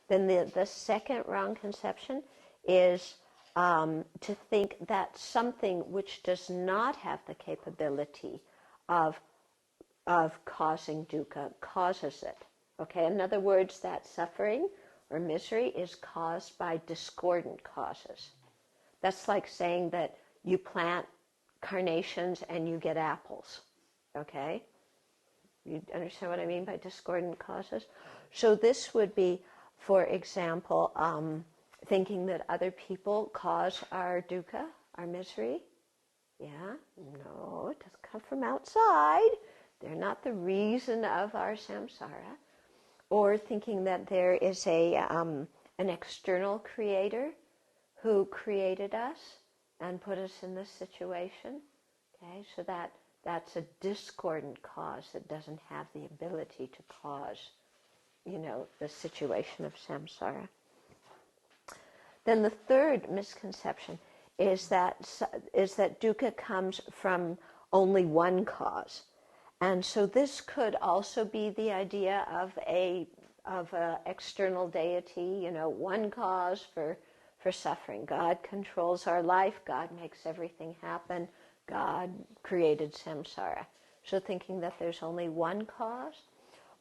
Then the second wrong conception is to think that something which does not have the capability of causing dukkha causes it. Okay, in other words, that suffering or misery is caused by discordant causes. That's like saying that you plant carnations and you get apples. Okay? You understand what I mean by discordant causes? So this would be, for example, thinking that other people cause our dukkha, our misery. Yeah? No, it doesn't come from outside. They're not the reason of our samsara. Or thinking that there is an external creator who created us and put us in this situation. Okay, so that's a discordant cause that doesn't have the ability to cause, the situation of samsara. Then the third misconception is that dukkha comes from only one cause. And so this could also be the idea of a external deity, one cause for suffering. God controls our life. God makes everything happen. God created samsara. So thinking that there's only one cause,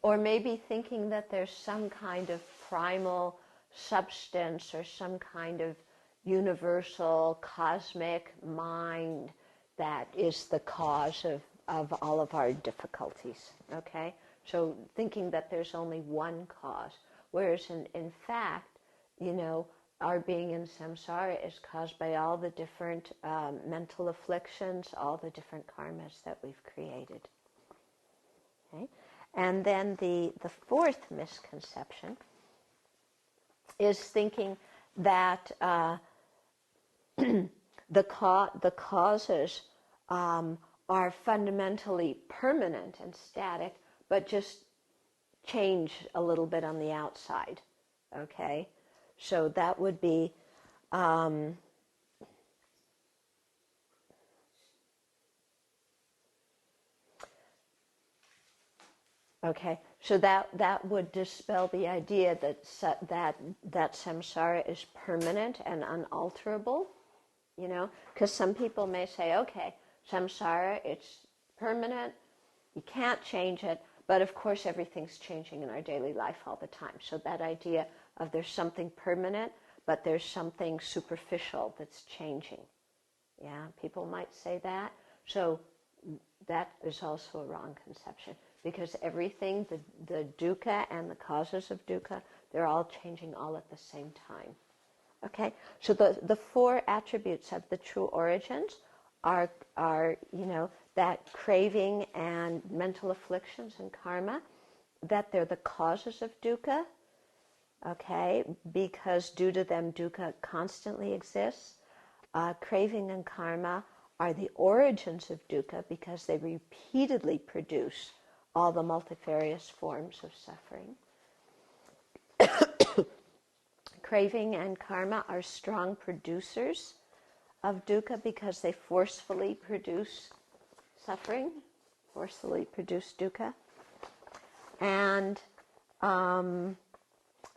or maybe thinking that there's some kind of primal substance or some kind of universal cosmic mind that is the cause of all of our difficulties, okay? So thinking that there's only one cause, whereas in fact, our being in samsara is caused by all the different mental afflictions, all the different karmas that we've created. Okay? And then the fourth misconception is thinking that the causes are fundamentally permanent and static, but just change a little bit on the outside. Okay? So that would be okay. So that would dispel the idea that samsara is permanent and unalterable. Because some people may say, okay, samsara, it's permanent, you can't change it, but of course everything's changing in our daily life all the time. So that idea of there's something permanent, but there's something superficial that's changing. Yeah, people might say that. So that is also a wrong conception, because everything, the dukkha and the causes of dukkha, they're all changing all at the same time. Okay, so the four attributes of the true origins are that craving and mental afflictions and karma, that they're the causes of dukkha, okay, because due to them dukkha constantly exists. Craving and karma are the origins of dukkha because they repeatedly produce all the multifarious forms of suffering. Craving and karma are strong producers of dukkha because they forcefully produce suffering, forcefully produce dukkha. And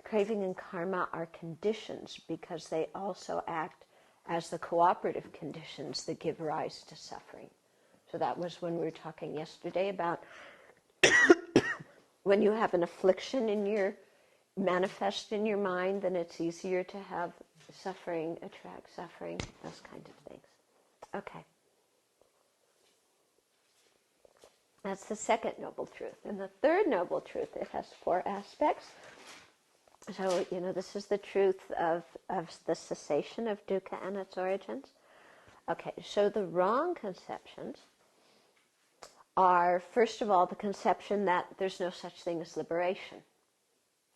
craving and karma are conditions because they also act as the cooperative conditions that give rise to suffering. So that was when we were talking yesterday about when you have an affliction manifest in your mind, then it's easier to have suffering, attract suffering, those kinds of things. Okay. That's the second noble truth. And the third noble truth, it has four aspects. So, this is the truth of the cessation of dukkha and its origins. Okay, so the wrong conceptions are, first of all, the conception that there's no such thing as liberation.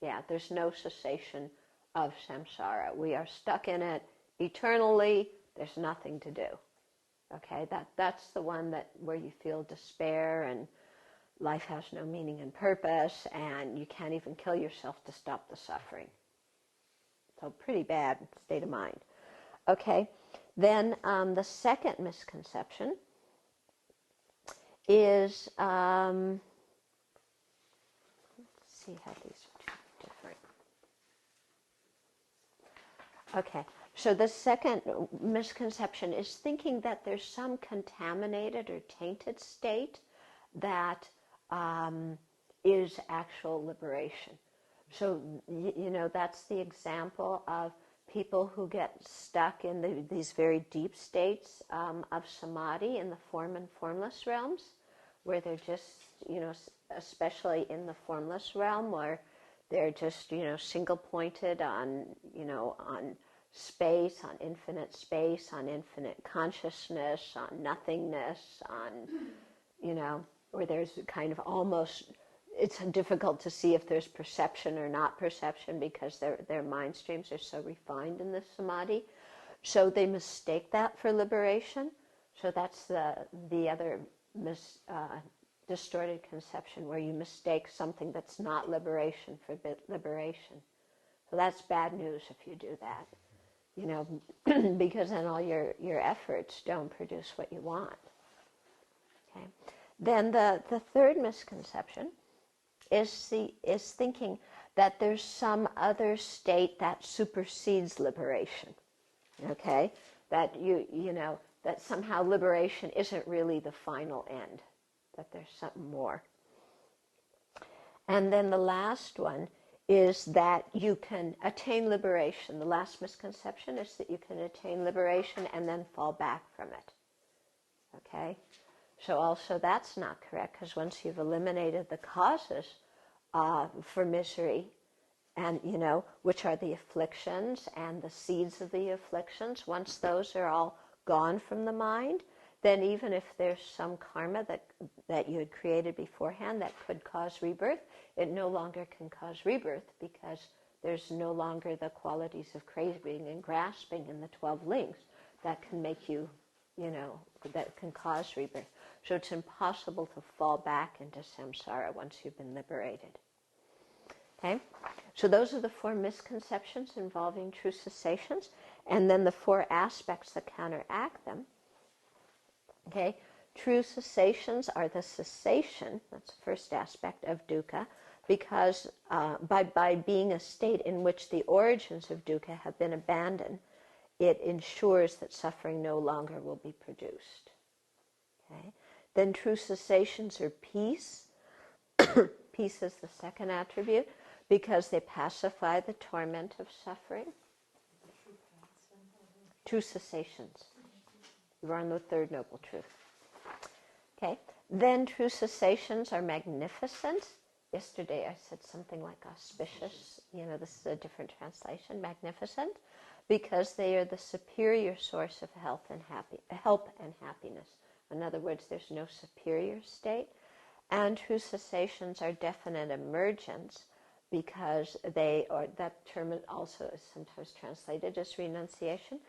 Yeah, there's no cessation of samsara. We are stuck in it eternally. There's nothing to do. Okay, that's the one where you feel despair and life has no meaning and purpose, and you can't even kill yourself to stop the suffering. So pretty bad state of mind. Okay, then the second misconception is, let's see how these are different. Okay, so the second misconception is thinking that there's some contaminated or tainted state that is actual liberation. So, that's the example of people who get stuck in these very deep states of samadhi in the form and formless realms, where they're just, especially in the formless realm, where they're just, single pointed on, on space, on infinite consciousness, on nothingness, on, where there's kind of almost, it's difficult to see if there's perception or not perception because their mind streams are so refined in this samadhi. So they mistake that for liberation. So that's the other distorted conception, where you mistake something that's not liberation for liberation. So that's bad news if you do that, because then all your efforts don't produce what you want. Okay. Then the third misconception is thinking that there's some other state that supersedes liberation. Okay, that that somehow liberation isn't really the final end, that there's something more. And then the last one is that you can attain liberation. The last misconception is that you can attain liberation and then fall back from it. Okay? So also that's not correct, because once you've eliminated the causes for misery, and which are the afflictions and the seeds of the afflictions, once those are all gone from the mind, then even if there's some karma that you had created beforehand that could cause rebirth, it no longer can cause rebirth, because there's no longer the qualities of craving and grasping in the 12 links that can make you, that can cause rebirth. So it's impossible to fall back into samsara once you've been liberated. Okay? So those are the 4 misconceptions involving true cessations, and then the 4 aspects that counteract them. Okay? True cessations are the cessation, that's the first aspect, of dukkha, because by being a state in which the origins of dukkha have been abandoned, it ensures that suffering no longer will be produced. Okay? Then true cessations are peace. Peace is the second attribute, because they pacify the torment of suffering. True cessations. You're on the third noble truth. Okay. Then true cessations are magnificent. Yesterday I said something like auspicious. This is a different translation. Magnificent, because they are the superior source of help and happiness. In other words, there's no superior state. And true cessations are definite emergence, because that term also is sometimes translated as renunciation,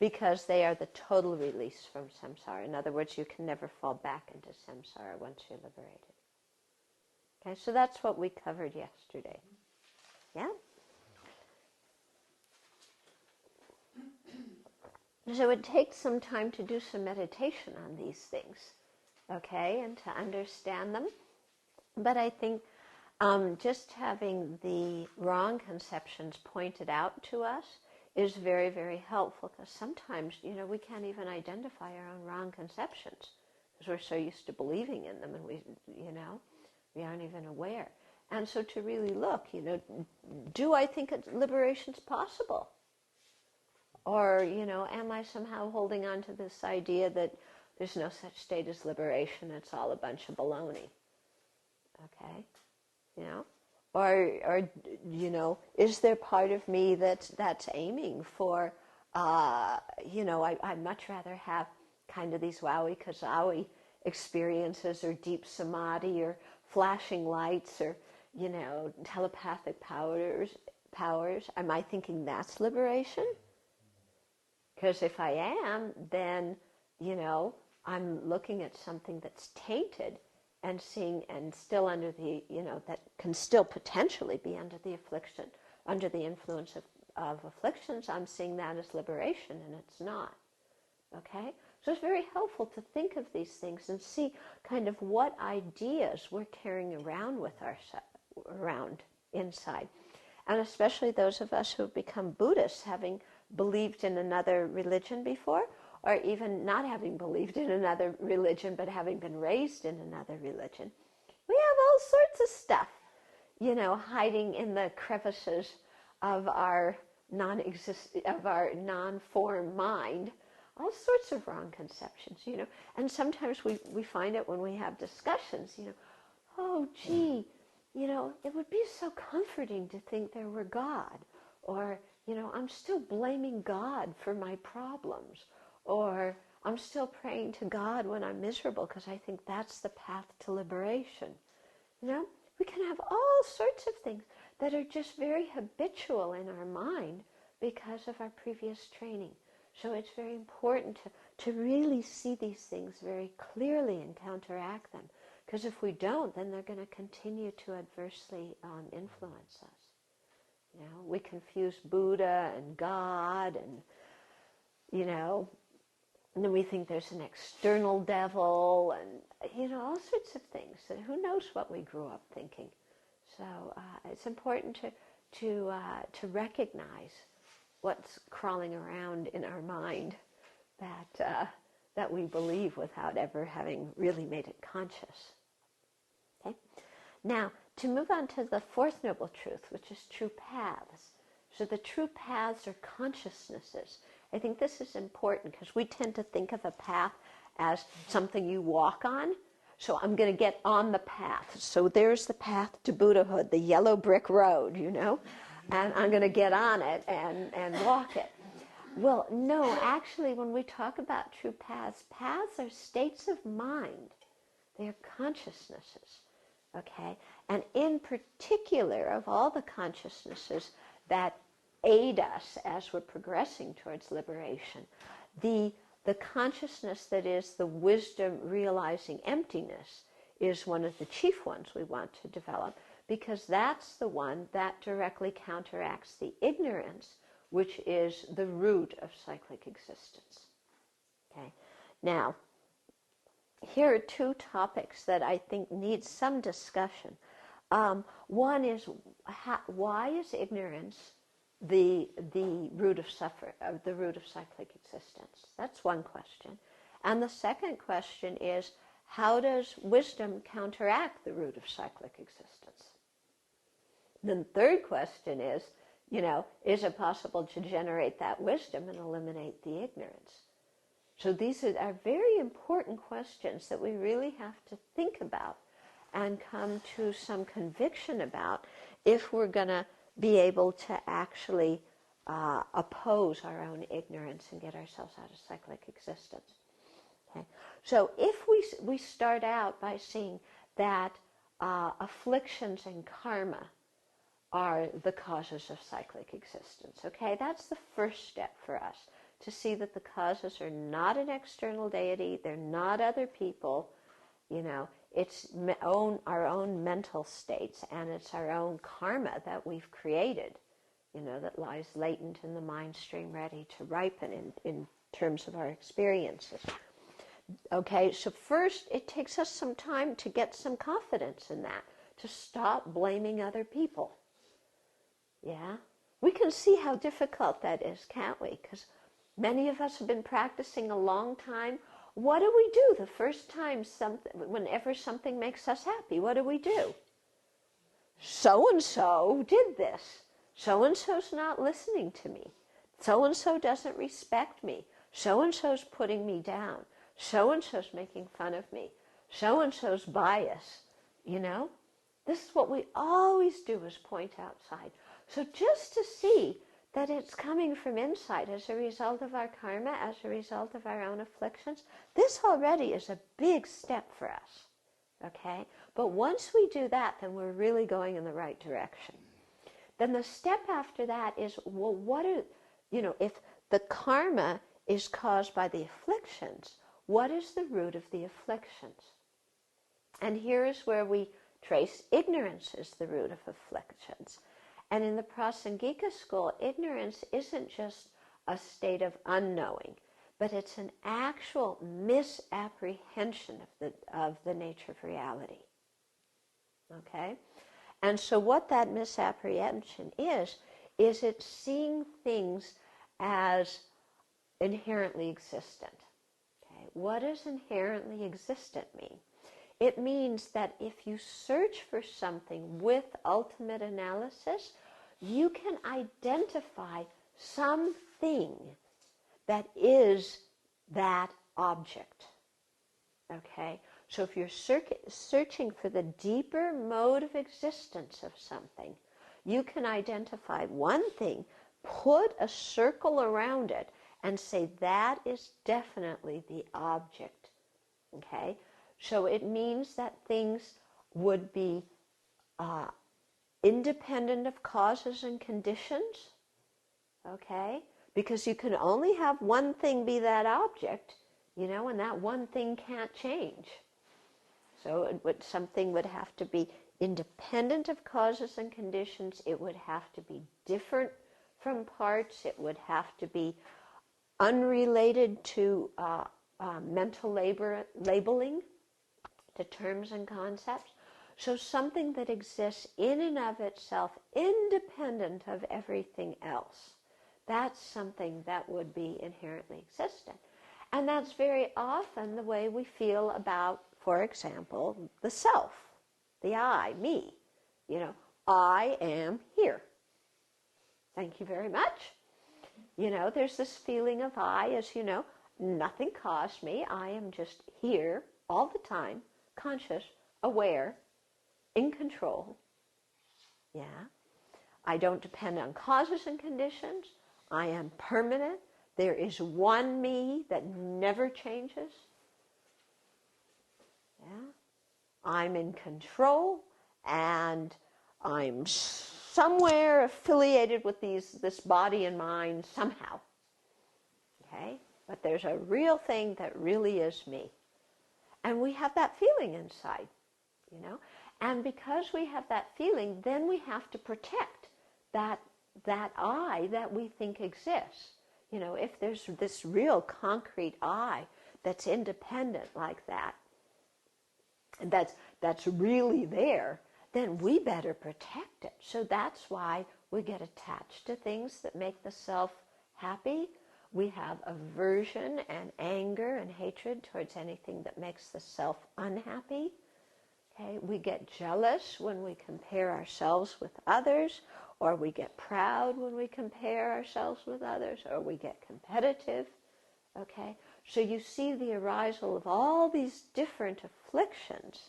because they are the total release from samsara. In other words, you can never fall back into samsara once you're liberated. Okay, so that's what we covered yesterday. Yeah? So it takes some time to do some meditation on these things, okay, and to understand them. But I think just having the wrong conceptions pointed out to us is very, very helpful, because sometimes, we can't even identify our own wrong conceptions because we're so used to believing in them, and we aren't even aware. And so to really look, do I think liberation's possible? Or, am I somehow holding on to this idea that there's no such state as liberation, it's all a bunch of baloney? Okay? Or is there part of me that's aiming for, I'd much rather have kind of these wowie-kazowie experiences, or deep samadhi, or flashing lights, or, telepathic powers. Am I thinking that's liberation? Because if I am, then, I'm looking at something that's tainted, and seeing, and still under the, that can still potentially be under the affliction, under the influence of afflictions. I'm seeing that as liberation, and it's not. Okay? So it's very helpful to think of these things and see kind of what ideas we're carrying around with around inside. And especially those of us who have become Buddhists, having believed in another religion before, or even not having believed in another religion, but having been raised in another religion. We have all sorts of stuff, hiding in the crevices of our non-formed mind, all sorts of wrong conceptions, And sometimes we find it when we have discussions, oh, gee, it would be so comforting to think there were God, or, I'm still blaming God for my problems, or I'm still praying to God when I'm miserable because I think that's the path to liberation. We can have all sorts of things that are just very habitual in our mind because of our previous training. So it's very important to really see these things very clearly and counteract them. Because if we don't, then they're going to continue to adversely influence us. We confuse Buddha and God, and and then we think there's an external devil, and all sorts of things. And who knows what we grew up thinking? So it's important to recognize what's crawling around in our mind that we believe without ever having really made it conscious. Okay. Now, to move on to the fourth noble truth, which is true paths. So the true paths are consciousnesses. I think this is important because we tend to think of a path as something you walk on. So I'm going to get on the path. So there's the path to Buddhahood, the yellow brick road, and I'm going to get on it and walk it. Well, no, actually, when we talk about true paths, paths are states of mind. They are consciousnesses, okay? And in particular, of all the consciousnesses that aid us as we're progressing towards liberation, the consciousness that is the wisdom realizing emptiness is one of the chief ones we want to develop, because that's the one that directly counteracts the ignorance, which is the root of cyclic existence. Okay. Now, here are two topics that I think need some discussion. One is why is ignorance the root of the root of cyclic existence? That's one question. And the second question is, how does wisdom counteract the root of cyclic existence? Then the third question is, is it possible to generate that wisdom and eliminate the ignorance? So these are very important questions that we really have to think about and come to some conviction about if we're going to be able to actually oppose our own ignorance and get ourselves out of cyclic existence. Okay? So if we start out by seeing that afflictions and karma are the causes of cyclic existence, okay? That's the first step for us, to see that the causes are not an external deity, they're not other people, it's our own mental states, and it's our own karma that we've created, that lies latent in the mind stream ready to ripen in terms of our experiences. Okay, so first it takes us some time to get some confidence in that, to stop blaming other people. Yeah? We can see how difficult that is, can't we? Because many of us have been practicing a long time. What do we do the first time whenever something makes us happy? What do? So-and-so did this. So-and-so's not listening to me. So-and-so doesn't respect me. So-and-so's putting me down. So-and-so's making fun of me. So-and-so's bias. This is what we always do, is point outside. So just to see that it's coming from inside as a result of our karma, as a result of our own afflictions, this already is a big step for us, okay? But once we do that, then we're really going in the right direction. Then the step after that is, well, if the karma is caused by the afflictions, what is the root of the afflictions? And here is where we trace ignorance as the root of afflictions. And in the Prasangika school, ignorance isn't just a state of unknowing, but it's an actual misapprehension of the nature of reality. Okay? And so what that misapprehension is it's seeing things as inherently existent. Okay? What does inherently existent mean? It means that if you search for something with ultimate analysis, you can identify something that is that object. Okay? So if you're searching for the deeper mode of existence of something, you can identify one thing, put a circle around it, and say that is definitely the object. Okay? So it means that things would be independent of causes and conditions. Okay? Because you can only have one thing be that object, and that one thing can't change. So something would have to be independent of causes and conditions. It would have to be different from parts. It would have to be unrelated to mental labeling, to terms and concepts. So something that exists in and of itself, independent of everything else. That's something that would be inherently existent. And that's very often the way we feel about, for example, the self, the I, me. I am here. Thank you very much. There's this feeling of I as, nothing caused me. I am just here all the time, conscious, aware, in control. Yeah. I don't depend on causes and conditions. I am permanent. There is one me that never changes. Yeah. I'm in control, and I'm somewhere affiliated with this body and mind somehow. Okay? But there's a real thing that really is me. And we have that feeling inside, And because we have that feeling, then we have to protect that I that we think exists. If there's this real concrete I that's independent like that, and that's really there, then we better protect it. So that's why we get attached to things that make the self happy. We have aversion and anger and hatred towards anything that makes the self unhappy. Okay? We get jealous when we compare ourselves with others, or we get proud when we compare ourselves with others, or we get competitive. Okay? So you see the arisal of all these different afflictions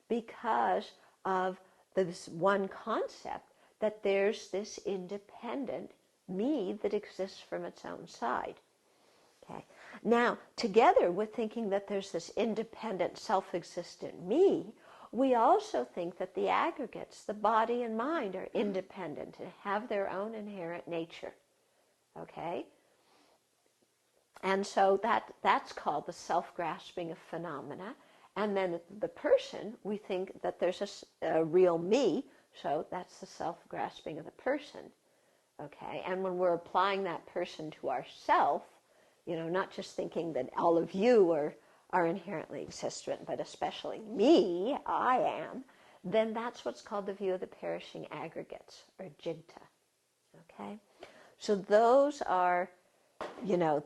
because of this one concept that there's this independent me that exists from its own side. Okay. Now, together with thinking that there's this independent, self-existent me, we also think that the aggregates, the body and mind, are independent and have their own inherent nature. Okay? And so that's called the self-grasping of phenomena. And then the person, we think that there's a real me, so that's the self-grasping of the person. Okay? And when we're applying that person to ourself, not just thinking that all of you are inherently existent, but especially me, I am, then that's what's called the view of the perishing aggregates, or jigta. Okay? So those are,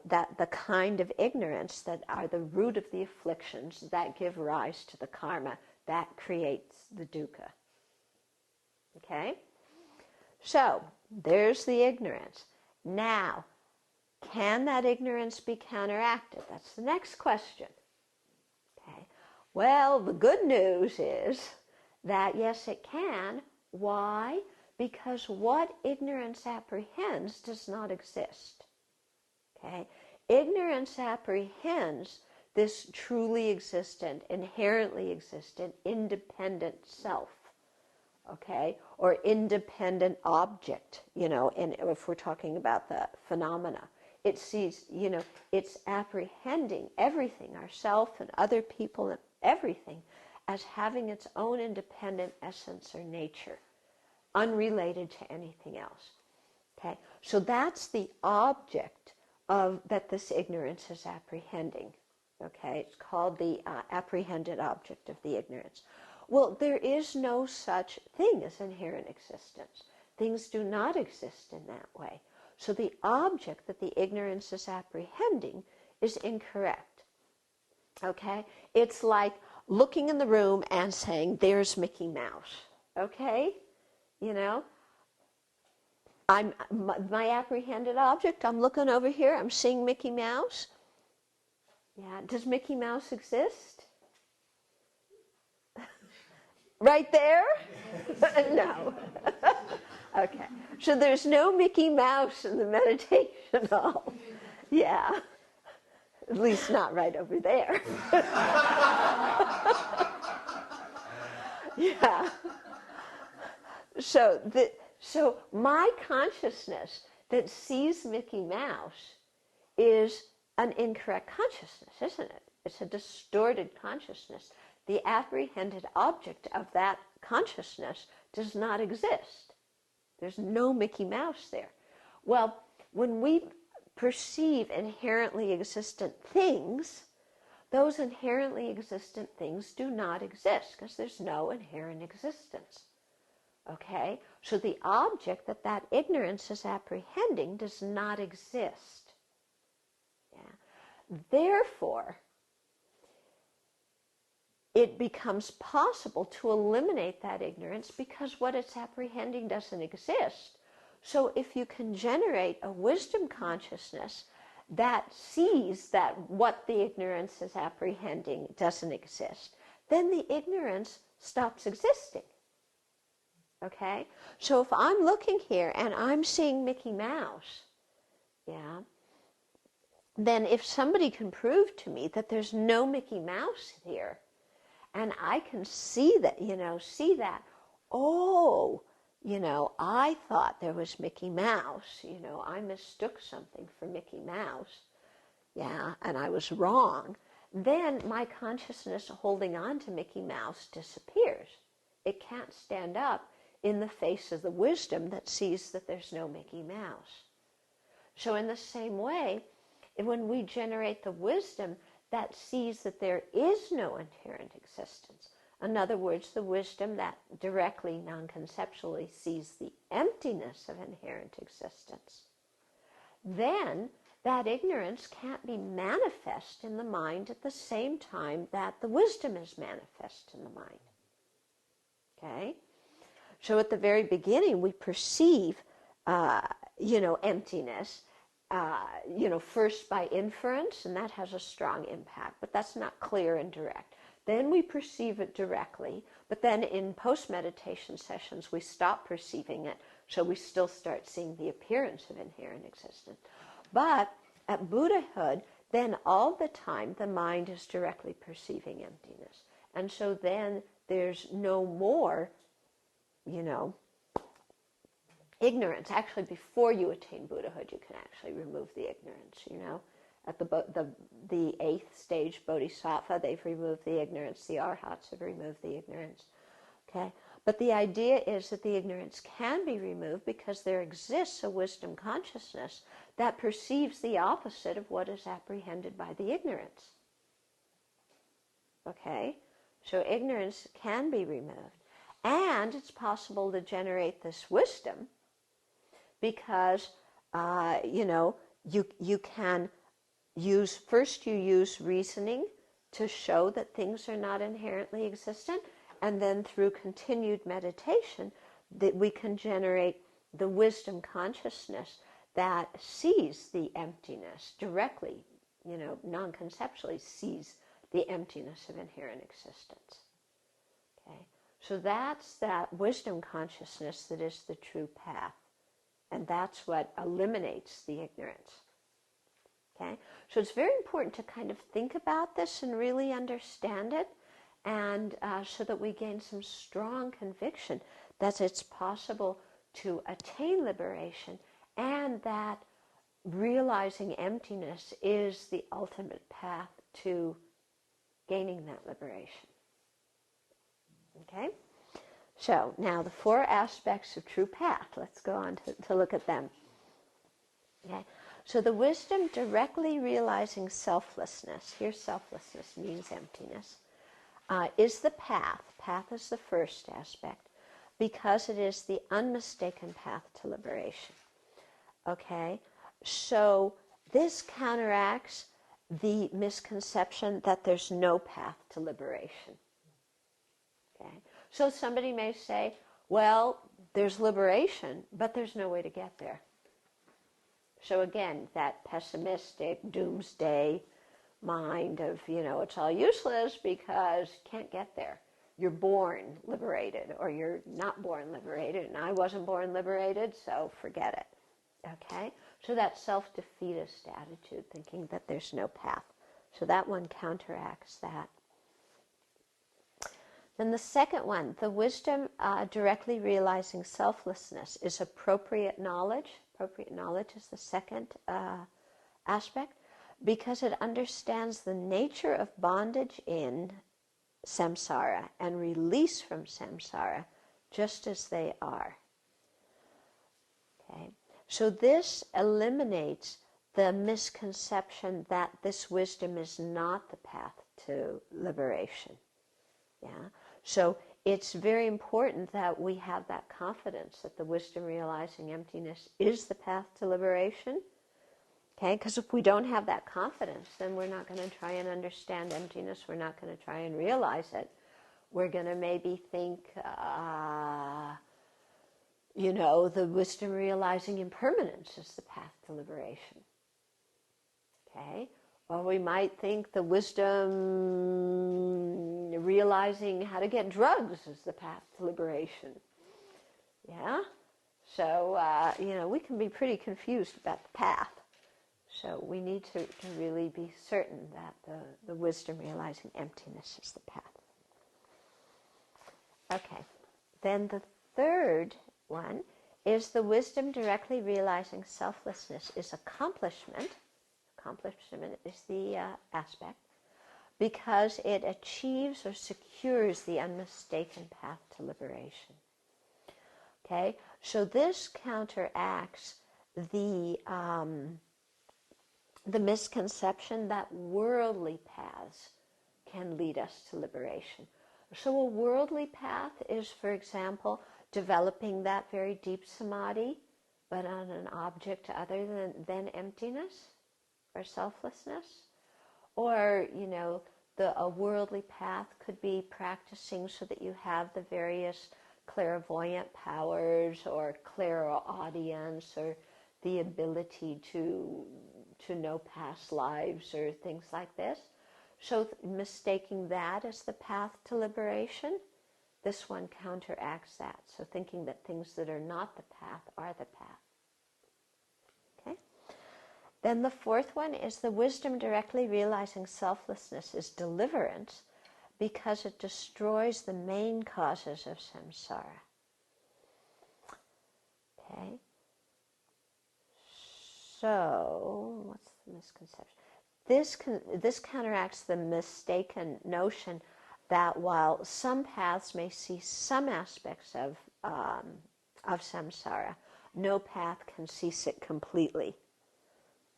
that the kind of ignorance that are the root of the afflictions that give rise to the karma that creates the dukkha. Okay? So, there's the ignorance. Now, can that ignorance be counteracted? That's the next question. Okay. Well, the good news is that yes, it can. Why? Because what ignorance apprehends does not exist. Okay? Ignorance apprehends this truly existent, inherently existent, independent self. Okay? Or independent object, and if we're talking about the phenomena. It sees, it's apprehending everything, ourself and other people and everything, as having its own independent essence or nature, unrelated to anything else. Okay? So that's the object that this ignorance is apprehending. Okay? It's called the apprehended object of the ignorance. Well, there is no such thing as inherent existence. Things do not exist in that way. So the object that the ignorance is apprehending is incorrect. Okay? It's like looking in the room and saying, there's Mickey Mouse. Okay? You know? My apprehended object, I'm looking over here, I'm seeing Mickey Mouse. Yeah, does Mickey Mouse exist? Right there? No. Okay. So there's no Mickey Mouse in the meditation hall. Yeah. At least not right over there. Yeah. So my consciousness that sees Mickey Mouse is an incorrect consciousness, isn't it? It's a distorted consciousness. The apprehended object of that consciousness does not exist. There's no Mickey Mouse there. Well, when we perceive inherently existent things, those inherently existent things do not exist because there's no inherent existence. Okay? So the object that ignorance is apprehending does not exist. Yeah? Therefore, it becomes possible to eliminate that ignorance because what it's apprehending doesn't exist. So if you can generate a wisdom consciousness that sees that what the ignorance is apprehending doesn't exist, then the ignorance stops existing. Okay? So if I'm looking here and I'm seeing Mickey Mouse, yeah, then if somebody can prove to me that there's no Mickey Mouse here, and I can see that, oh, I thought there was Mickey Mouse, I mistook something for Mickey Mouse, yeah, and I was wrong, then my consciousness holding on to Mickey Mouse disappears. It can't stand up in the face of the wisdom that sees that there's no Mickey Mouse. So in the same way, when we generate the wisdom that sees that there is no inherent existence, in other words, the wisdom that directly, non-conceptually sees the emptiness of inherent existence, then that ignorance can't be manifest in the mind at the same time that the wisdom is manifest in the mind. Okay? So at the very beginning, we perceive, emptiness, first by inference, and that has a strong impact, but that's not clear and direct. Then we perceive it directly, but then in post-meditation sessions, we stop perceiving it, so we still start seeing the appearance of inherent existence. But at Buddhahood, then all the time, the mind is directly perceiving emptiness. And so then there's no more, ignorance. Actually, before you attain Buddhahood, you can actually remove the ignorance, At the 8th stage, Bodhisattva, they've removed the ignorance. The Arhats have removed the ignorance. Okay? But the idea is that the ignorance can be removed because there exists a wisdom consciousness that perceives the opposite of what is apprehended by the ignorance. Okay? So ignorance can be removed. And it's possible to generate this wisdom because, you can you use reasoning to show that things are not inherently existent, and then through continued meditation that we can generate the wisdom consciousness that sees the emptiness directly, non-conceptually sees the emptiness of inherent existence. Okay? So that's that wisdom consciousness that is the true path. And that's what eliminates the ignorance. Okay? So it's very important to kind of think about this and really understand it, and so that we gain some strong conviction that it's possible to attain liberation, and that realizing emptiness is the ultimate path to gaining that liberation. Okay? So now the 4 aspects of true path. Let's go on to look at them. Okay? So the wisdom directly realizing selflessness, here selflessness means emptiness, is the path. Path is the first aspect because it is the unmistaken path to liberation. Okay? So this counteracts the misconception that there's no path to liberation. Okay? So somebody may say, well, there's liberation, but there's no way to get there. So again, that pessimistic doomsday mind of, it's all useless because you can't get there. You're born liberated, or you're not born liberated, and I wasn't born liberated, so forget it. Okay? So that self-defeatist attitude, thinking that there's no path. So that one counteracts that. Then the second one, the wisdom directly realizing selflessness is appropriate knowledge. Appropriate knowledge is the second aspect, because it understands the nature of bondage in samsara and release from samsara just as they are. Okay? So this eliminates the misconception that this wisdom is not the path to liberation. Yeah? So it's very important that we have that confidence that the wisdom realizing emptiness is the path to liberation. Okay? Because if we don't have that confidence, then we're not going to try and understand emptiness. We're not going to try and realize it. We're going to maybe think, the wisdom realizing impermanence is the path to liberation. Okay? Or we might think the wisdom realizing how to get drugs is the path to liberation. Yeah? So, we can be pretty confused about the path. So we need to really be certain that the wisdom realizing emptiness is the path. Okay. Then the third one is the wisdom directly realizing selflessness is accomplishment. Accomplishment is the aspect, because it achieves or secures the unmistaken path to liberation. Okay, so this counteracts the misconception that worldly paths can lead us to liberation. So a worldly path is, for example, developing that very deep samadhi, but on an object other than emptiness or selflessness. Or, a worldly path could be practicing so that you have the various clairvoyant powers or clairaudience or the ability to know past lives or things like this. So mistaking that as the path to liberation, this one counteracts that. So thinking that things that are not the path are the path. Okay? Then the fourth one is the wisdom directly realizing selflessness is deliverance, because it destroys the main causes of samsara. Okay? So, what's the misconception? This counteracts the mistaken notion that while some paths may see some aspects of samsara, no path can cease it completely.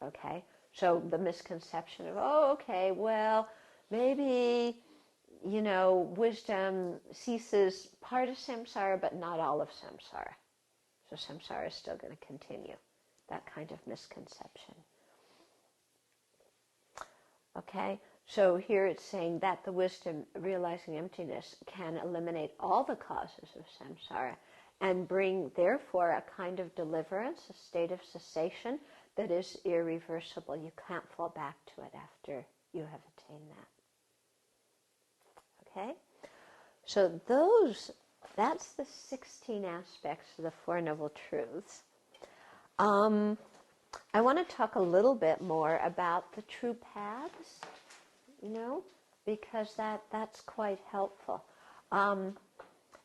Okay? So the misconception of, maybe, wisdom ceases part of samsara, but not all of samsara. So samsara is still going to continue. That kind of misconception. Okay, so here it's saying that the wisdom realizing emptiness can eliminate all the causes of samsara and bring, therefore, a kind of deliverance, a state of cessation that is irreversible. You can't fall back to it after you have attained that. Okay, so that's the 16 aspects of the Four Noble Truths. I want to talk a little bit more about the true paths, because that's quite helpful.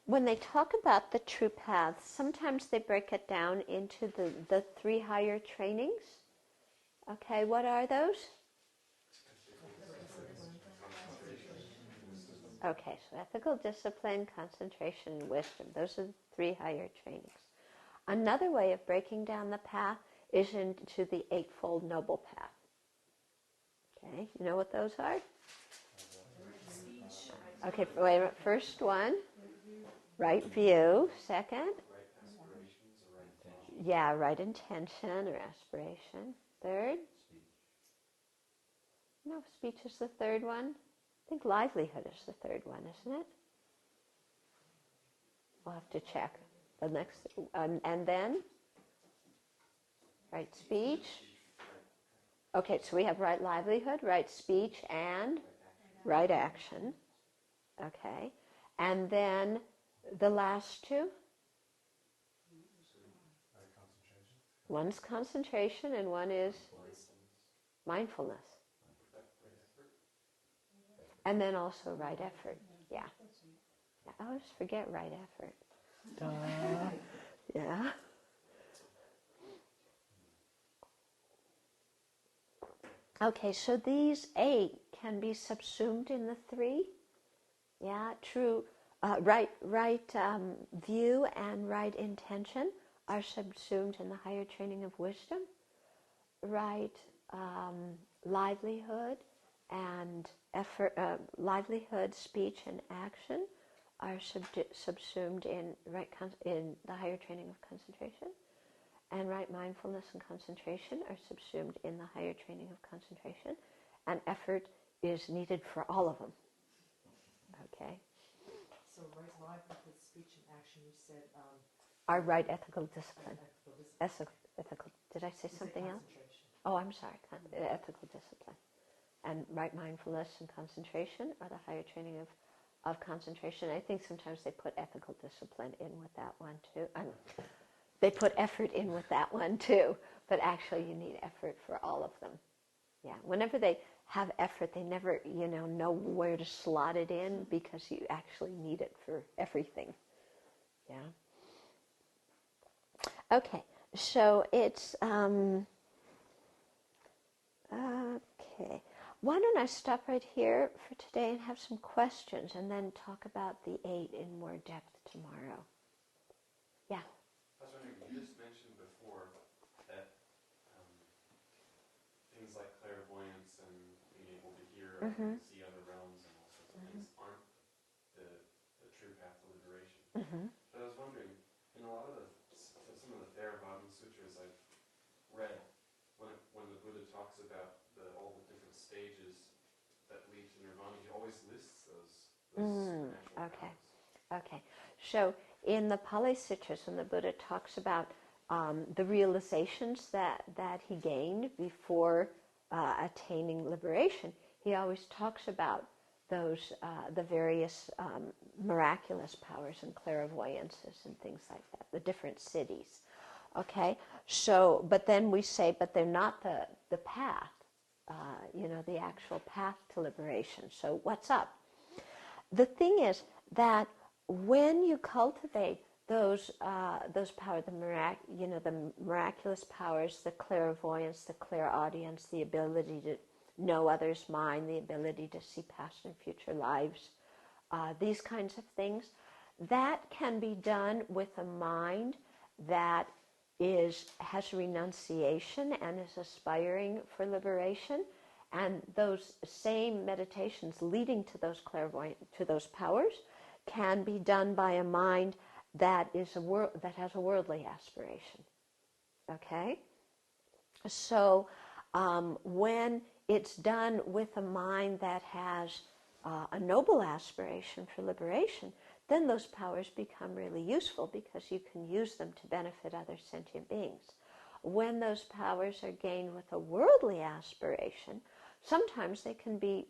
When they talk about the true paths, sometimes they break it down into the 3 higher trainings. Okay, what are those? Okay, so ethical discipline, concentration, and wisdom. Those are the 3 higher trainings. Another way of breaking down the path is into the Eightfold Noble Path. Okay, you know what those are? Okay, wait a minute. First one, right view. Second, Yeah, right intention or aspiration. Third? No, speech is the third one. I think livelihood is the third one, isn't it? We'll have to check. The next, and then? Right speech. Okay, so we have right livelihood, right speech, and right action. Okay. And then the last two? One's concentration and one is mindfulness. And then also right effort. Yeah. I always forget right effort. Yeah. Okay, so these 8 can be subsumed in the 3. Yeah, true. Right view and right intention are subsumed in the higher training of wisdom. Right livelihood and effort, livelihood, speech, and action are subsumed in in the higher training of concentration. And right mindfulness and concentration are subsumed in the higher training of concentration. And effort is needed for all of them. Okay. So right livelihood, speech, and action, you said... Our right ethical discipline. Ethical. Did I say something else? Oh, I'm sorry. Ethical discipline. And right mindfulness and concentration are the higher training of concentration. I think sometimes they put ethical discipline in with that one too. They put effort in with that one too, but actually you need effort for all of them. Yeah, whenever they have effort, they never, know where to slot it in because you actually need it for everything. Yeah. Okay, so it's, okay. Why don't I stop right here for today and have some questions and then talk about the 8 in more depth tomorrow. Yeah. I was wondering, you just mentioned before that things like clairvoyance and being able to hear and see other realms and all sorts of things aren't the true path to liberation. But I was wondering, in a lot of some of the Theravada sutras I've read, when the Buddha talks about all the different stages that lead to nirvana, he always lists those supernatural paths. Okay. So in the Pali Sutras, when the Buddha talks about the realizations that he gained before attaining liberation, he always talks about those the various miraculous powers and clairvoyances and things like that, the different cities. Okay, so but then we say, but they're not the path, the actual path to liberation. So what's up? The thing is that when you cultivate those powers, the miraculous powers, the clairvoyance, the clairaudience, the ability to know others' mind, the ability to see past and future lives, these kinds of things, that can be done with a mind that has renunciation and is aspiring for liberation, and those same meditations leading to those those powers can be done by a mind that has a worldly aspiration. Okay, so when it's done with a mind that has a noble aspiration for liberation, then those powers become really useful because you can use them to benefit other sentient beings. When those powers are gained with a worldly aspiration, sometimes they can be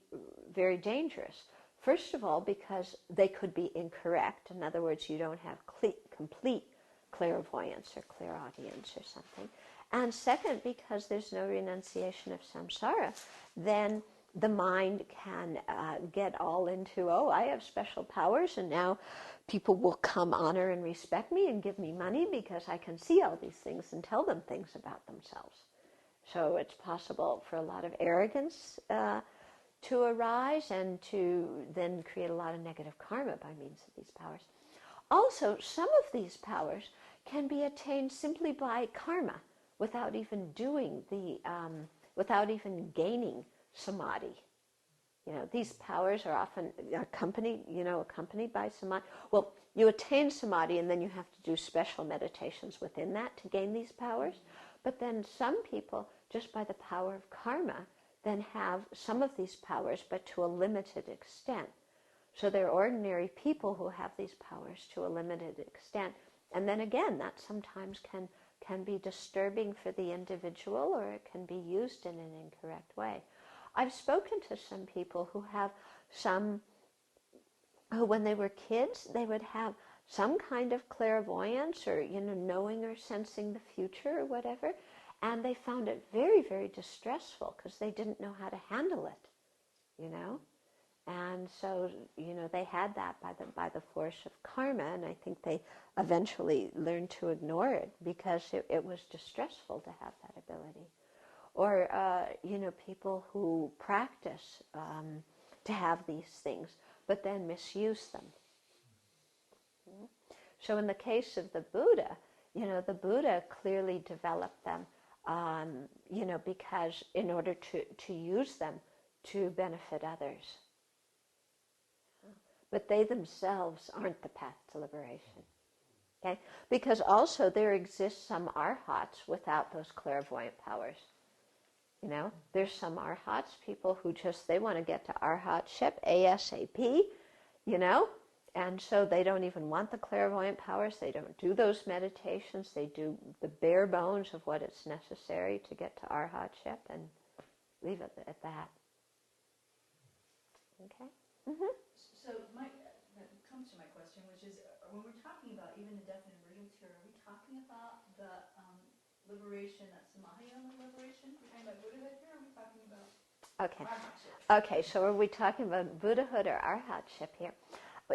very dangerous. First of all, because they could be incorrect. In other words, you don't have complete clairvoyance or clairaudience or something. And second, because there's no renunciation of samsara, then the mind can get all into, I have special powers, and now people will come honor and respect me and give me money because I can see all these things and tell them things about themselves. So it's possible for a lot of arrogance to arise and to then create a lot of negative karma by means of these powers. Also, some of these powers can be attained simply by karma without even doing without even gaining samadhi. These powers are often accompanied by samadhi. Well, you attain samadhi and then you have to do special meditations within that to gain these powers. But then some people, just by the power of karma, then have some of these powers, but to a limited extent. So they're ordinary people who have these powers to a limited extent. And then again, that sometimes can be disturbing for the individual, or it can be used in an incorrect way. I've spoken to some people who have who when they were kids, they would have some kind of clairvoyance or, knowing or sensing the future or whatever, and they found it very, very distressful because they didn't know how to handle it, And so, they had that by the force of karma, and I think they eventually learned to ignore it because it was distressful to have that ability. Or, people who practice to have these things, but then misuse them. So in the case of the Buddha, the Buddha clearly developed them, because in order to use them to benefit others. But they themselves aren't the path to liberation. Okay? Because also there exist some arhats without those clairvoyant powers. There's some arhats, people who they want to get to arhatship ASAP, and so they don't even want the clairvoyant powers. They don't do those meditations. They do the bare bones of what is necessary to get to arhatship and leave it at that. Okay? Mm-hmm. So that comes to my question, which is, when we're talking about even the death and emergence here, are we talking about the liberation, that's the Mahayana liberation? We're talking about Buddhahood here, or are we talking about arhatship? Okay, so are we talking about Buddhahood or arhatship here?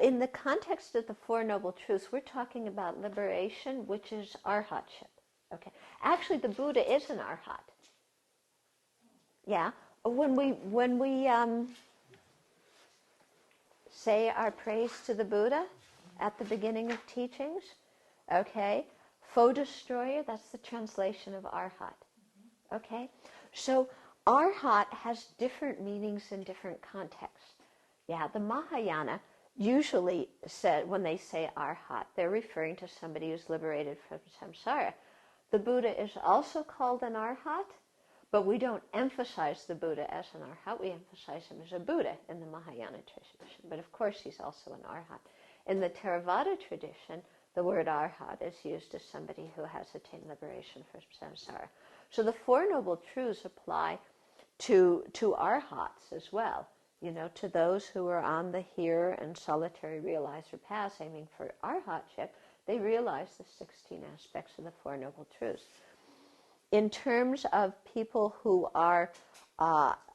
In the context of the Four Noble Truths, we're talking about liberation, which is arhatship. Okay, actually, the Buddha is an arhat. Yeah, when we say our praise to the Buddha at the beginning of teachings, okay, foe destroyer, that's the translation of arhat. Okay, so arhat has different meanings in different contexts. Yeah, the Mahayana usually said, when they say arhat, they're referring to somebody who's liberated from samsara. The Buddha is also called an arhat, but we don't emphasize the Buddha as an arhat. We emphasize him as a Buddha in the Mahayana tradition. But of course, he's also an arhat. In the Theravada tradition, the word arhat is used as somebody who has attained liberation from samsara. So the Four Noble Truths apply to arhats as well. To those who are on the here and solitary realizer paths aiming for arhatship, they realize the 16 aspects of the Four Noble Truths. In terms of people who are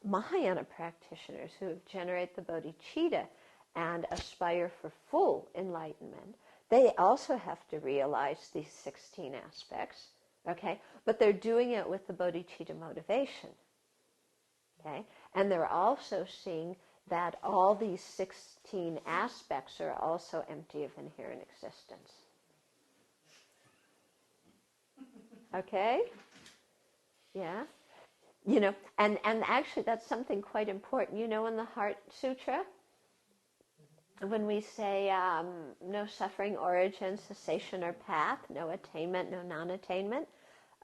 Mahayana practitioners who generate the bodhicitta and aspire for full enlightenment, they also have to realize these 16 aspects, okay? But they're doing it with the bodhicitta motivation, okay? And they're also seeing that all these 16 aspects are also empty of inherent existence. Okay? Yeah? And actually that's something quite important. In the Heart Sutra, when we say no suffering origin, cessation or path, no attainment, no non-attainment,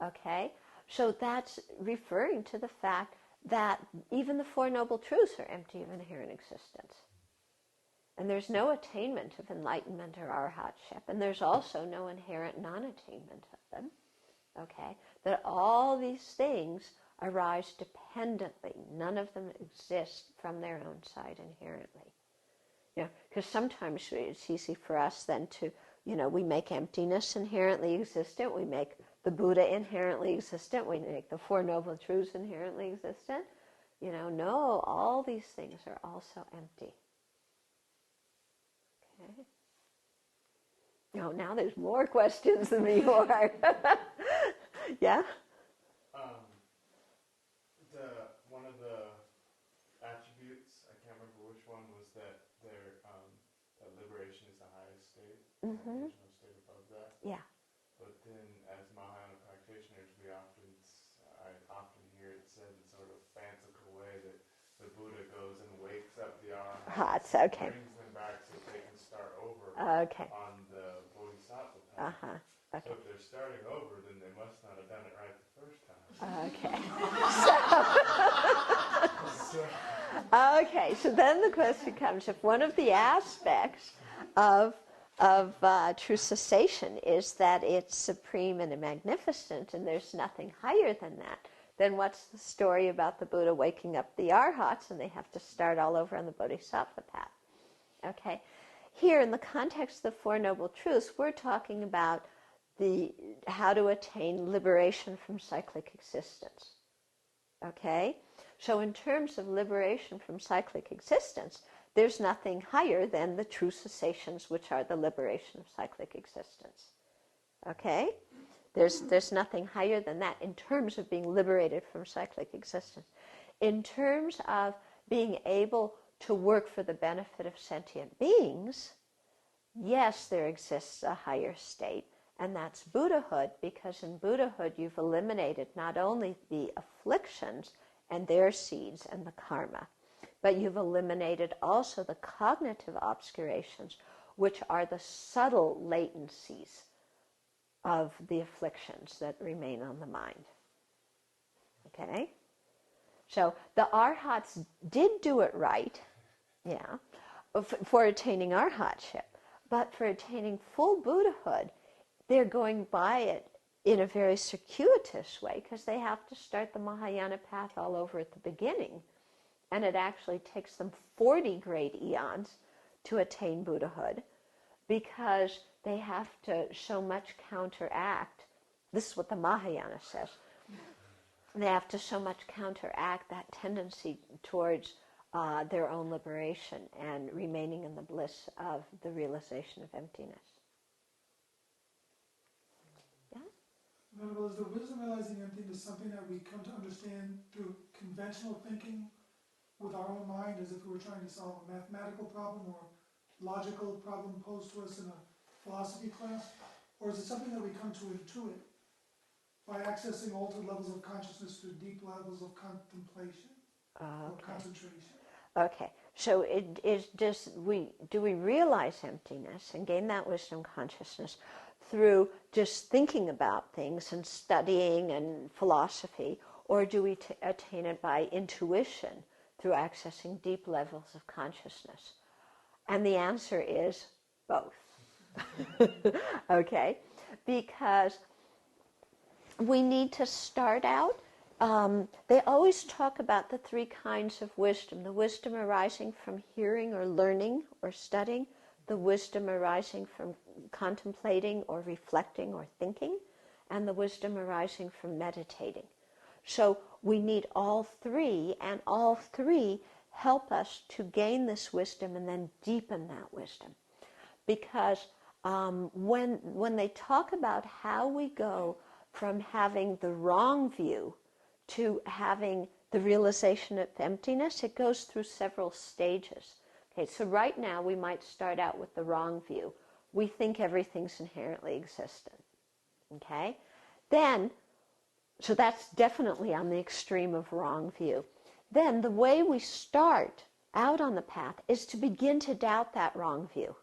okay? So that's referring to the fact that even the Four Noble Truths are empty of inherent existence. And there's no attainment of enlightenment or arhatship, and there's also no inherent non-attainment of them, okay? That all these things arise dependently. None of them exist from their own side inherently. Because sometimes it's easy for us then to, we make emptiness inherently existent, we make the Buddha inherently existent, we make the Four Noble Truths inherently existent. No, all these things are also empty. Okay. Now there's more questions than before. Yeah? One of the attributes, I can't remember which one, was that that liberation is the highest state. Mm-hmm. There's no state above that. Yeah. But then, as Mahayana practitioners, I often hear it said in sort of fanciful way that the Buddha goes and waits arhats. Okay. brings them back so they can start over Okay. on the bodhisattva path. Okay. So if they're starting over, then they must not have done it right the first time. Okay. So, Okay, so then the question comes, if one of the aspects of true cessation is that it's supreme and magnificent and there's nothing higher than that, then what's the story about the Buddha waking up the arhats and they have to start all over on the bodhisattva path? Okay, here in the context of the Four Noble Truths, we're talking about how to attain liberation from cyclic existence. Okay? So in terms of liberation from cyclic existence, there's nothing higher than the true cessations, which are the liberation of cyclic existence. Okay? There's nothing higher than that in terms of being liberated from cyclic existence. In terms of being able to work for the benefit of sentient beings, yes, there exists a higher state, and that's Buddhahood, because in Buddhahood you've eliminated not only the afflictions and their seeds and the karma, but you've eliminated also the cognitive obscurations, which are the subtle latencies of the afflictions that remain on the mind. Okay? So the arhats did do it right, yeah, for attaining arhatship, but for attaining full Buddhahood, they're going by it in a very circuitous way because they have to start the Mahayana path all over at the beginning. And it actually takes them 40 great eons to attain Buddhahood because they have to so much counteract. This is what the Mahayana says. They have to so much counteract that tendency towards their own liberation and remaining in the bliss of the realization of emptiness. Venerable, is the wisdom realizing emptiness something that we come to understand through conventional thinking with our own mind, as if we were trying to solve a mathematical problem or logical problem posed to us in a philosophy class? Or is it something that we come to intuit by accessing altered levels of consciousness through deep levels of contemplation or concentration? Okay, so it is just, do we realize emptiness and gain that wisdom consciousness through just thinking about things and studying and philosophy, or do we attain it by intuition through accessing deep levels of consciousness? And the answer is both. Okay, because we need to start out. They always talk about the three kinds of wisdom: the wisdom arising from hearing or learning or studying, the wisdom arising from contemplating or reflecting or thinking, and the wisdom arising from meditating. So we need all three, and all three help us to gain this wisdom and then deepen that wisdom. Because when they talk about how we go from having the wrong view to having the realization of emptiness, it goes through several stages. Okay, so right now we might start out with the wrong view. We think everything's inherently existent. Okay? Then, so that's definitely on the extreme of wrong view. Then the way we start out on the path is to begin to doubt that wrong view.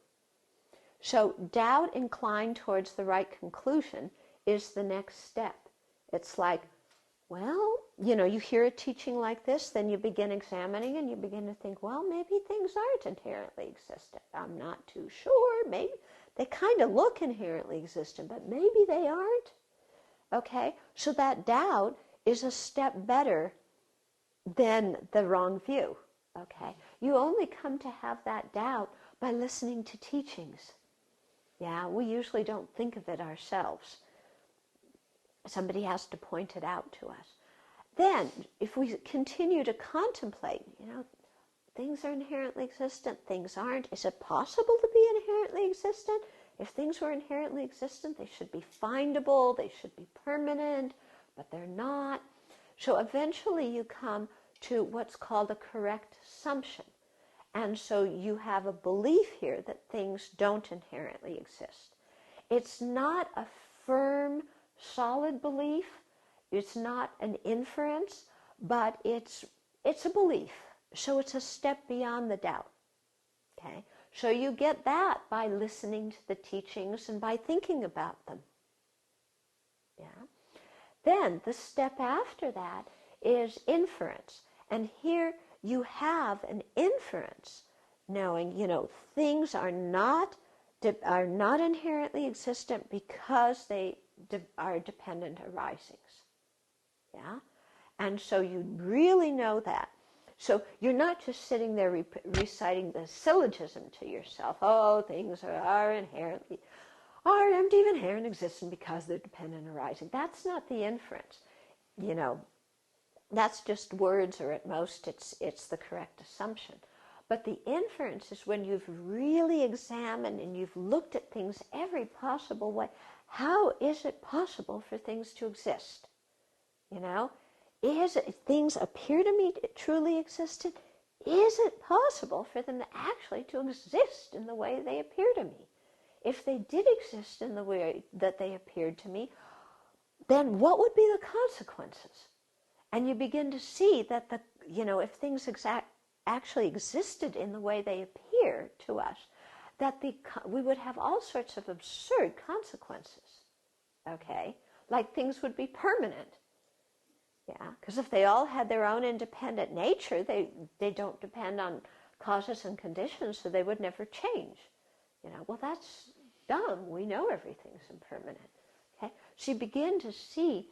So doubt inclined towards the right conclusion is the next step. It's like, well, you hear a teaching like this, then you begin examining and you begin to think, well, maybe things aren't inherently existent. I'm not too sure. Maybe they kind of look inherently existent, but maybe they aren't. Okay? So that doubt is a step better than the wrong view. Okay? You only come to have that doubt by listening to teachings. Yeah, we usually don't think of it ourselves. Somebody has to point it out to us. Then, if we continue to contemplate, things are inherently existent, things aren't. Is it possible to be inherently existent? If things were inherently existent, they should be findable, they should be permanent, but they're not. So eventually you come to what's called a correct assumption. And so you have a belief here that things don't inherently exist. It's not a firm, solid belief. It's not an inference, but it's a belief. So it's a step beyond the doubt. Okay? So you get that by listening to the teachings and by thinking about them. Yeah? Then the step after that is inference. And here you have an inference, knowing, things are not inherently existent because they are dependent arisings. Yeah? And so you really know that. So you're not just sitting there reciting the syllogism to yourself. Oh, things are empty of inherent existence because they're dependent arising. That's not the inference. That's just words, or at most it's the correct assumption. But the inference is when you've really examined and you've looked at things every possible way. How is it possible for things to exist? Things appear to me truly existent? Is it possible for them actually to exist in the way they appear to me? If they did exist in the way that they appeared to me, then what would be the consequences? And you begin to see that if things actually existed in the way they appear to us, that we would have all sorts of absurd consequences. Okay? Like things would be permanent. Yeah, because if they all had their own independent nature, they don't depend on causes and conditions, so they would never change. Well, that's dumb. We know everything's impermanent. Okay, so you begin to see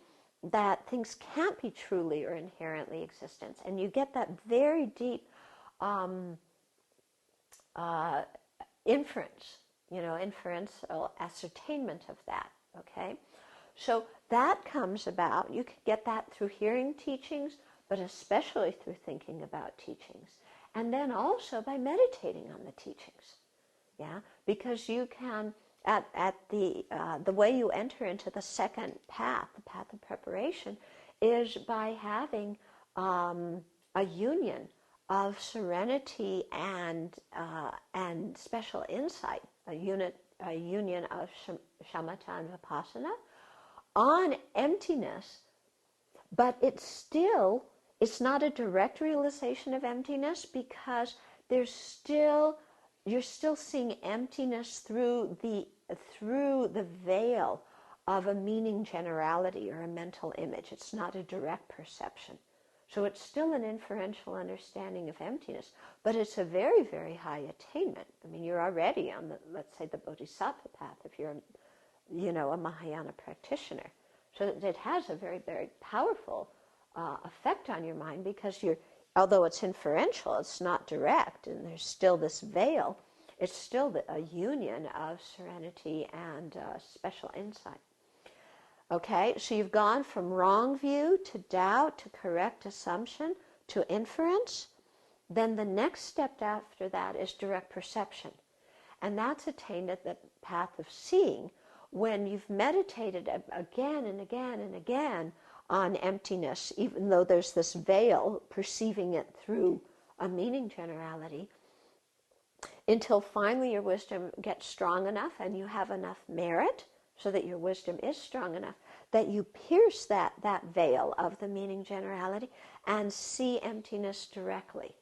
that things can't be truly or inherently existent, and you get that very deep inferential ascertainment of that. Okay. So that comes about, you can get that through hearing teachings, but especially through thinking about teachings. And then also by meditating on the teachings. Yeah, because you can, at the way you enter into the second path, the path of preparation, is by having a union of serenity and special insight, a union of shamatha and vipassana, on emptiness, but it's not a direct realization of emptiness, because you're still seeing emptiness through the veil of a meaning generality or a mental image. It's not a direct perception. So it's still an inferential understanding of emptiness, but it's a very, very high attainment. I mean, you're already on let's say, the bodhisattva path if you're a Mahayana practitioner. So it has a very, very powerful effect on your mind, because although it's inferential, it's not direct, and there's still this veil, it's still a union of serenity and special insight. Okay, so you've gone from wrong view to doubt to correct assumption to inference. Then the next step after that is direct perception. And that's attained at the path of seeing, when you've meditated again and again and again on emptiness, even though there's this veil, perceiving it through a meaning generality, until finally your wisdom gets strong enough and you have enough merit so that your wisdom is strong enough that you pierce that veil of the meaning generality and see emptiness directly.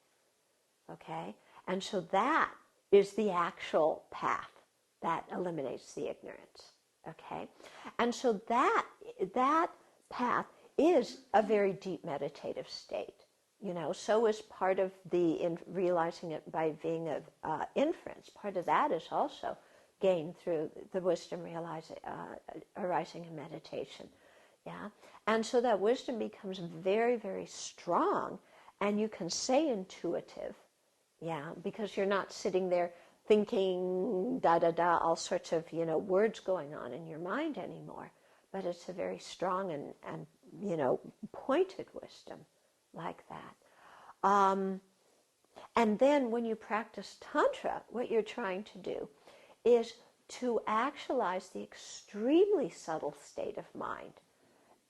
Okay? And so that is the actual path that eliminates the ignorance. Okay? And so that path is a very deep meditative state. So is part of realizing it by being of inference. Part of that is also gained through the wisdom arising in meditation. Yeah? And so that wisdom becomes very, very strong, and you can say intuitive, yeah, because you're not sitting there thinking da-da-da, all sorts of, words going on in your mind anymore. But it's a very strong and pointed wisdom like that. And then when you practice Tantra, what you're trying to do is to actualize the extremely subtle state of mind,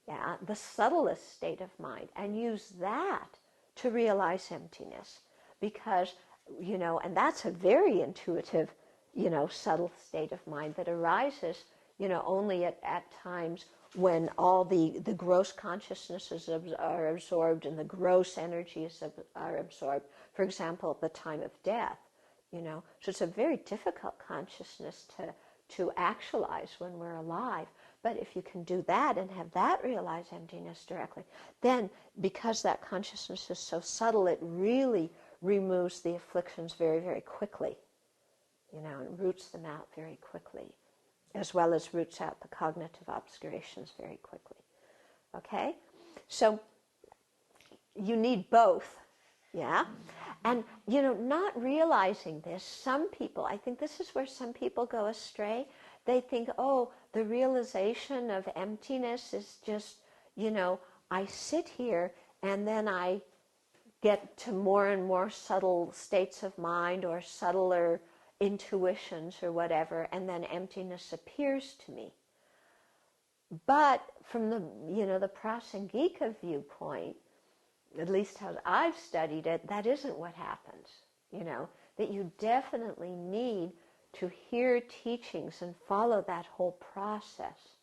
yeah, the subtlest state of mind, and use that to realize emptiness. Because, and that's a very intuitive, subtle state of mind that arises, only at times when all the gross consciousnesses are absorbed and the gross energies are absorbed. For example, at the time of death, So it's a very difficult consciousness to actualize when we're alive. But if you can do that and have that realize emptiness directly, then because that consciousness is so subtle, it really removes the afflictions very, very quickly, and roots them out very quickly, as well as roots out the cognitive obscurations very quickly. Okay? So you need both, yeah? And, not realizing this, some people, I think this is where some people go astray. They think, oh, the realization of emptiness is just, I sit here and then I get to more and more subtle states of mind or subtler intuitions or whatever, and then emptiness appears to me. But from the Prasangika viewpoint, at least how I've studied it, that isn't what happens. That you definitely need to hear teachings and follow that whole process.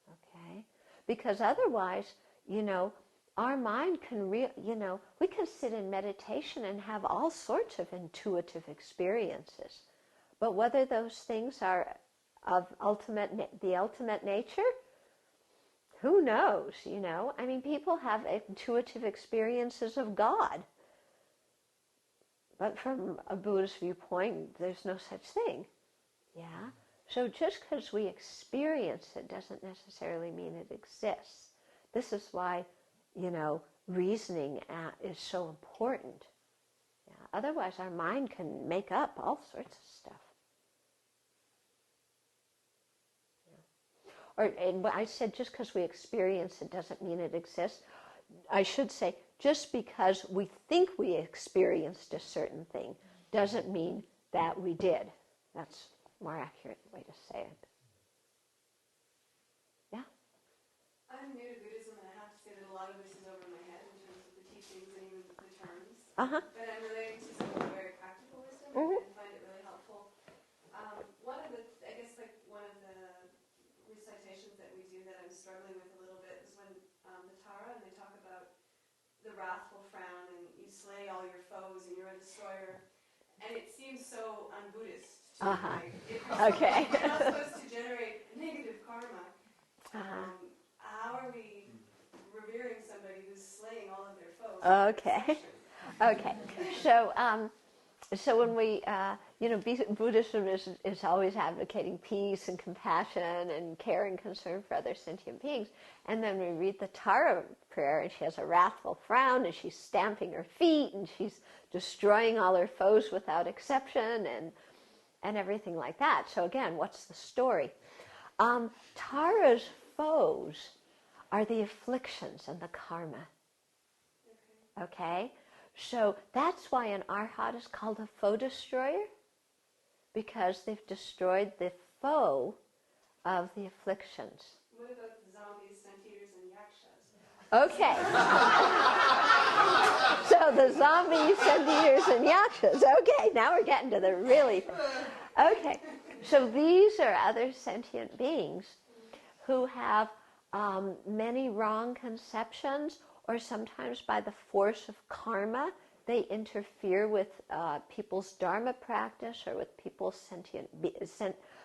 Okay? Because otherwise, our mind can, we can sit in meditation and have all sorts of intuitive experiences. But whether those things are of the ultimate nature, who knows, I mean, people have intuitive experiences of God. But from a Buddhist viewpoint, there's no such thing. Yeah? So just because we experience it doesn't necessarily mean it exists. This is why, reasoning is so important. Yeah? Otherwise, our mind can make up all sorts of stuff. And I said just because we experience it doesn't mean it exists. I should say just because we think we experienced a certain thing doesn't mean that we did. That's a more accurate way to say it. Yeah? I'm new to Buddhism, and I have to say that a lot of this is over my head in terms of the teachings and even the terms. Uh-huh. But I'm relating to some of the very practical wisdom and find it really helpful. One of the recitations that we do that I'm struggling with a little bit is when the Tara, and they talk about the wrathful frown and you slay all your foes and you're a destroyer. And it seems so un-Buddhist to me. Like, if you're not supposed to generate negative karma, how are we revering somebody who's slaying all of their foes? Okay. So when we, Buddhism is always advocating peace and compassion and care and concern for other sentient beings. And then we read the Tara prayer, and she has a wrathful frown, and she's stamping her feet, and she's destroying all her foes without exception, and everything like that. So again, what's the story? Tara's foes are the afflictions and the karma. Okay? So that's why an arhat is called a foe destroyer, because they've destroyed the foe of the afflictions. What about the zombies, centaurs, and yakshas? Okay. So the zombies, centaurs, and yakshas. Okay, now we're getting to the really thing. Okay, so these are other sentient beings who have many wrong conceptions, or sometimes by the force of karma, they interfere with people's dharma practice or with people's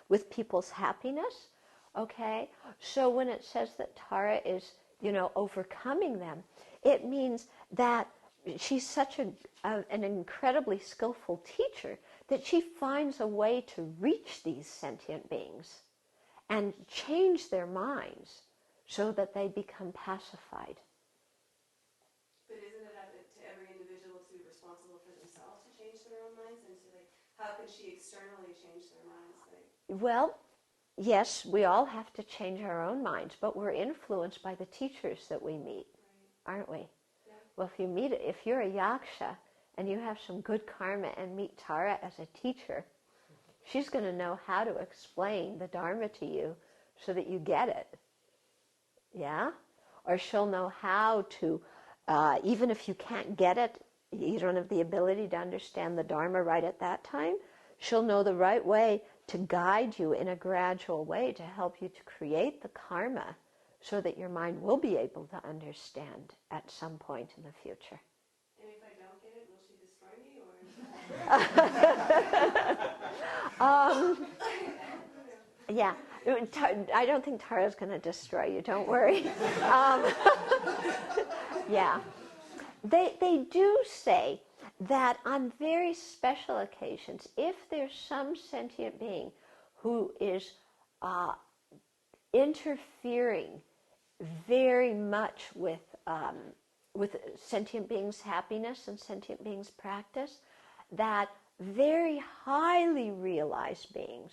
with people's happiness. Okay, so when it says that Tara is, overcoming them, it means that she's such an incredibly skillful teacher that she finds a way to reach these sentient beings and change their minds so that they become pacified. But isn't it up to every individual to be responsible for themselves to change their own minds? And so, how can she externally change their minds? Well, yes, we all have to change our own minds, but we're influenced by the teachers that we meet, aren't we? Yeah. Well, if you're a yaksha and you have some good karma and meet Tara as a teacher, she's going to know how to explain the Dharma to you so that you get it. Yeah? Or she'll know how to, even if you can't get it, you don't have the ability to understand the Dharma right at that time, she'll know the right way to guide you in a gradual way to help you to create the karma so that your mind will be able to understand at some point in the future. And if I don't get it, will she destroy me? Yeah, I don't think Tara's going to destroy you, don't worry. Yeah. They do say that on very special occasions, if there's some sentient being who is interfering very much with sentient beings' happiness and sentient beings' practice, that very highly realized beings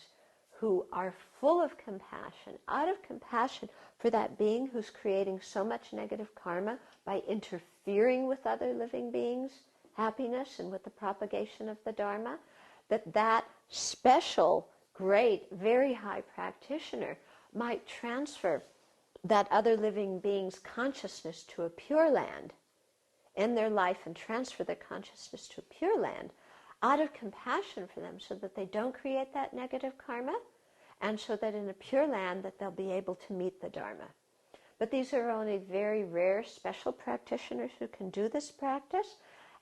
who are full of compassion, out of compassion for that being who's creating so much negative karma by interfering with other living beings' happiness and with the propagation of the Dharma, that special, great, very high practitioner might transfer that other living being's consciousness to a pure land, end their life and transfer their consciousness to a pure land out of compassion for them so that they don't create that negative karma, and so that in a pure land that they'll be able to meet the Dharma. But these are only very rare special practitioners who can do this practice,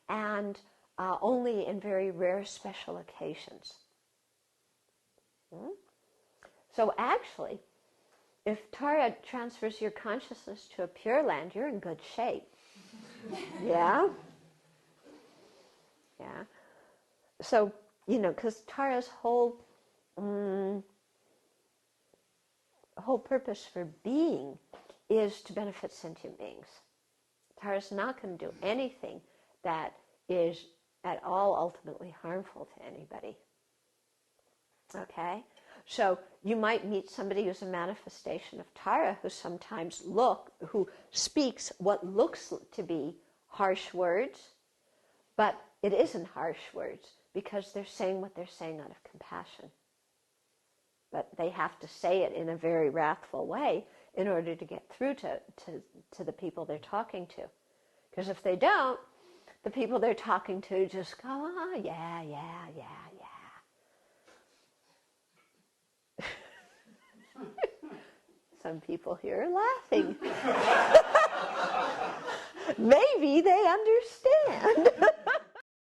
and only in very rare special occasions. So actually, if Tara transfers your consciousness to a pure land, you're in good shape. Yeah? Yeah. So, because Tara's whole purpose for being is to benefit sentient beings. Tara's not going to do anything that is at all ultimately harmful to anybody. Okay? So you might meet somebody who's a manifestation of Tara who who speaks what looks to be harsh words, but it isn't harsh words because they're saying what they're saying out of compassion. But they have to say it in a very wrathful way in order to get through to the people they're talking to. Because if they don't, the people they're talking to just go, oh, yeah, yeah, yeah, yeah. Some people here are laughing. Maybe they understand.